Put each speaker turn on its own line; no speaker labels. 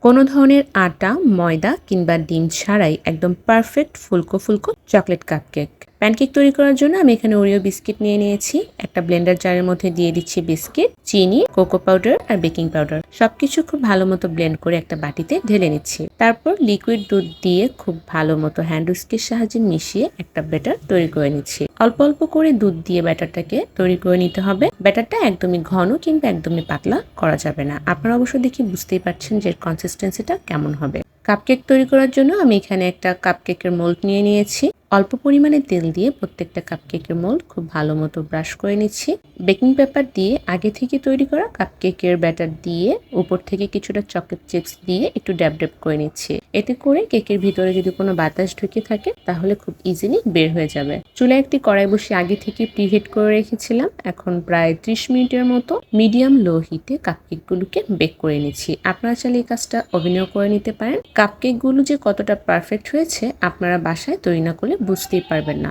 কোনো ধরনের আটা, ময়দা কিংবা ডিম ছাড়াই একদম পারফেক্ট ফুলকো ফুলকো চকলেট কাপকেক। প্যানকেক তৈরি করার জন্য আমি এখানে ওরিও বিস্কিট নিয়ে নিয়েছি। একটা ব্লেন্ডার জারের মধ্যে দিয়ে দিচ্ছি বিস্কিট, চিনি, কোকো পাউডার আর বেকিং পাউডার। সবকিছু খুব ভালো মতো ব্লেন্ড করে একটা বাটিতে ঢেলে নিচ্ছি। তারপর লিকুইড দুধ দিয়ে খুব ভালো মতো হ্যান্ড হুইস্কের সাহায্যে মিশিয়ে একটা ব্যাটার তৈরি করে নিচ্ছি। অল্প অল্প করে দুধ দিয়ে ব্যাটারটাকে তৈরি করে নিতে হবে। ব্যাটারটা একদমই ঘন কিংবা একদমই পাতলা করা যাবে না। আপনারা অবশ্য দেখি বুঝতেই পারছেন যে কনসিস্টেন্সিটা কেমন হবে। কাপকেক তৈরি করার জন্য আমি এখানে একটা কাপকেকের মোল্ড নিয়ে নিয়েছি। অল্প পরিমাণে তেল দিয়ে প্রত্যেকটা কাপকেকের মোল্ড খুব ভালো মতো ব্রাশ করে নিচ্ছি। বেকিং পেপার দিয়ে আগে থেকে তৈরি করা কাপকেকের ব্যাটার দিয়ে উপর থেকে কিছুটা চকলেট চিপস দিয়ে একটু ড্যাব ড্যাব করে নিচ্ছি। এতে করে কেকের ভিতরে যদি কোনো বাতাস ঢুকে থাকে তাহলে খুব ইজিলি বের হয়ে যাবে। চুলায় একটি কড়াই বসিয়ে আগে থেকে প্রিহিট করে রেখেছিলাম। এখন প্রায় 30 মিনিটের মতো মিডিয়াম লো হিটে কাপকেকগুলোকে বেক করে নিচ্ছি। আপনারা চাইলে এই কাজটা ওভেনেও করে নিতে পারেন। কাপকেকগুলো যে কতটা পারফেক্ট হয়েছে আপনারা বাসায় তৈরি না করলে বুঝতেই পারবেন না।